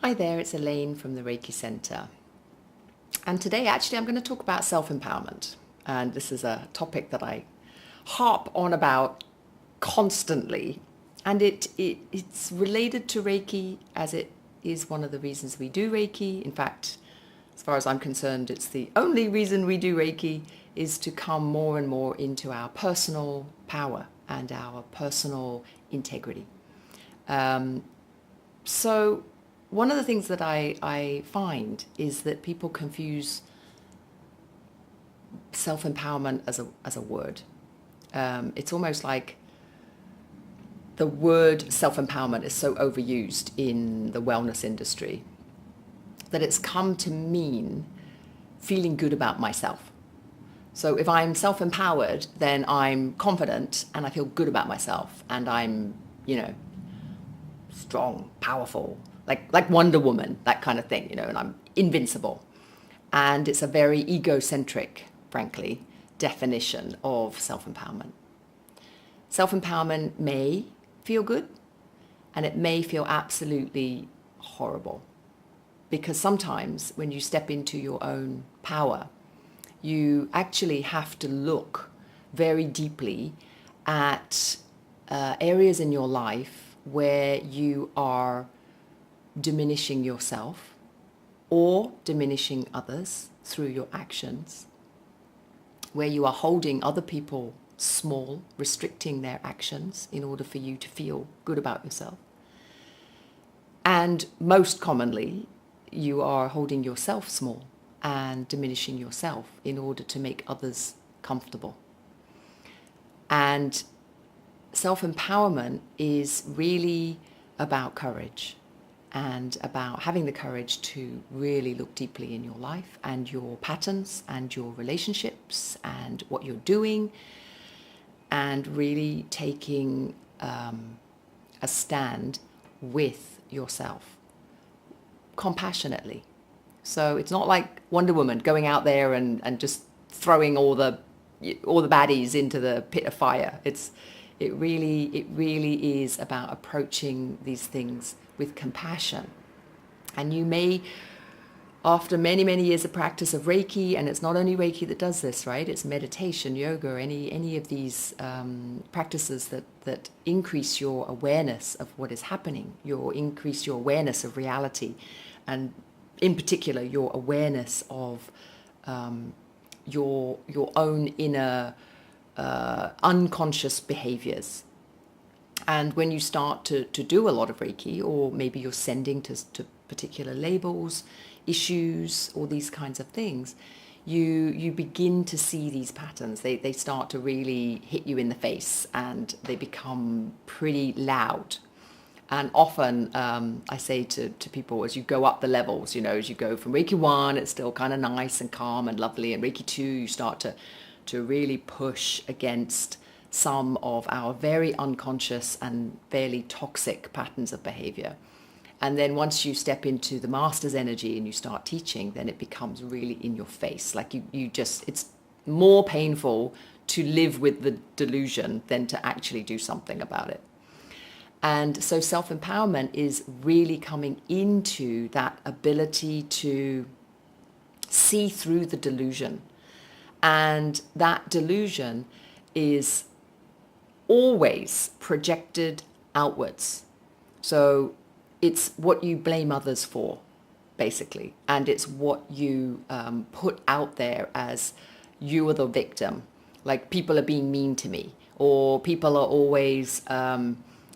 Hi there, it's Elaine from the Reiki Center. And today, actually, I'm going to talk about self-empowerment. And this is a topic that I harp on about constantly. And it's related to Reiki, as it is one of the reasons we do Reiki. In fact, as far as I'm concerned, it's the only reason we do Reiki, is to come more and more into our personal power and our personal integrity. So one of the things that I find is that people confuse self-empowerment as a word. It's almost like the word self-empowerment is so overused in the wellness industry that it's come to mean feeling good about myself. So if I'm self-empowered, then I'm confident and I feel good about myself, and I'm, strong, powerful, like Wonder Woman, that kind of thing, and I'm invincible. And it's a very egocentric, frankly, definition of self-empowerment. Self-empowerment may feel good, and it may feel absolutely horrible, because sometimes when you step into your own power, you actually have to look very deeply at areas in your life where you are diminishing yourself or diminishing others through your actions, where you are holding other people small, restricting their actions in order for you to feel good about yourself. And most commonly, you are holding yourself small and diminishing yourself in order to make others comfortable. And self-empowerment is really about courage, and about having the courage to really look deeply in your life and your patterns and your relationships and what you're doing, and really taking a stand with yourself compassionately. So it's not like Wonder Woman going out there and just throwing all the baddies into the pit of fire. It really is about approaching these things with compassion. And you may, after many, many years of practice of Reiki, and it's not only Reiki that does this, right? It's meditation, yoga, any of these practices that increase your awareness of what is happening, increase your awareness of reality, and in particular, your awareness of your own inner unconscious behaviors. And when you start to do a lot of Reiki, or maybe you're sending to particular labels, issues, or these kinds of things, you begin to see these patterns. They start to really hit you in the face, and they become pretty loud. And often I say to people, as you go up the levels, as you go from Reiki 1, it's still kind of nice and calm and lovely. And Reiki 2, you start to really push against some of our very unconscious and fairly toxic patterns of behavior. And then once you step into the master's energy and you start teaching, then it becomes really in your face. Like it's more painful to live with the delusion than to actually do something about it. And so self-empowerment is really coming into that ability to see through the delusion. And that delusion is always projected outwards. So it's what you blame others for, basically. And it's what you put out there as you are the victim. Like, people are being mean to me, or people are always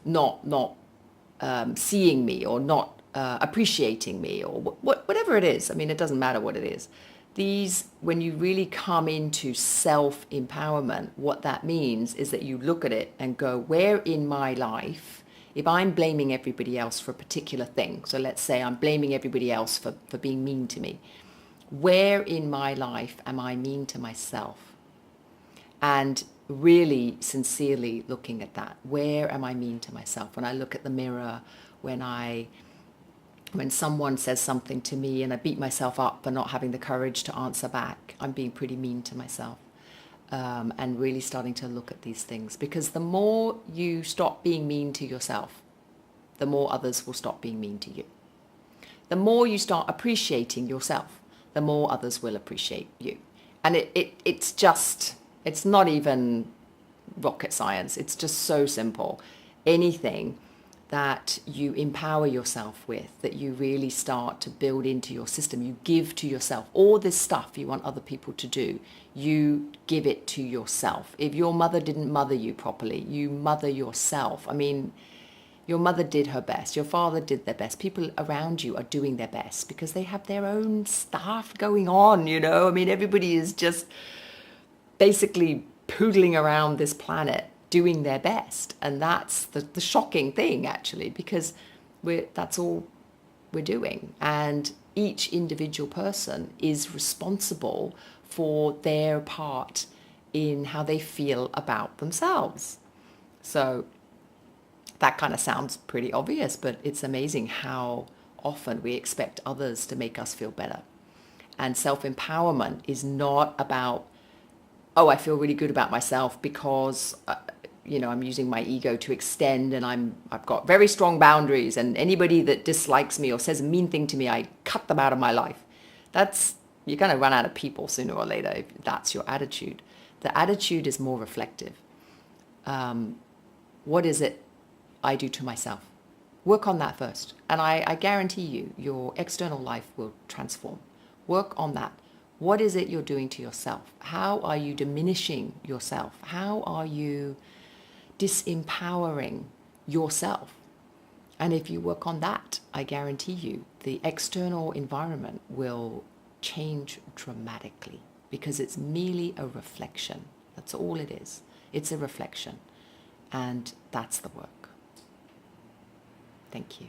not seeing me, or not appreciating me, or whatever it is. I mean, it doesn't matter what it is. When you really come into self-empowerment, what that means is that you look at it and go, where in my life, if I'm blaming everybody else for a particular thing, so let's say I'm blaming everybody else for being mean to me, where in my life am I mean to myself? And really sincerely looking at that. Where am I mean to myself? When I look at the mirror, when someone says something to me and I beat myself up for not having the courage to answer back, I'm being pretty mean to myself. And really starting to look at these things. Because the more you stop being mean to yourself, the more others will stop being mean to you. The more you start appreciating yourself, the more others will appreciate you. And it's not even rocket science. It's just so simple. Anything that you empower yourself with, that you really start to build into your system, you give to yourself. All this stuff you want other people to do, you give it to yourself. If your mother didn't mother you properly, you mother yourself. I mean, your mother did her best. Your father did their best. People around you are doing their best because they have their own stuff going on, you know? I mean, everybody is just basically poodling around this planet doing their best. And that's the shocking thing, actually, because that's all we're doing. And each individual person is responsible for their part in how they feel about themselves. So that kind of sounds pretty obvious, but it's amazing how often we expect others to make us feel better. And self-empowerment is not about, oh, I feel really good about myself because, I'm using my ego to extend and I've got very strong boundaries, and anybody that dislikes me or says a mean thing to me, I cut them out of my life. You're going to run out of people sooner or later if that's your attitude. The attitude is more reflective. What is it I do to myself? Work on that first. And I guarantee you, your external life will transform. Work on that. What is it you're doing to yourself? How are you diminishing yourself? How are you disempowering yourself? And if you work on that, I guarantee you, the external environment will change dramatically, because it's merely a reflection. That's all it is. It's a reflection. And that's the work. Thank you.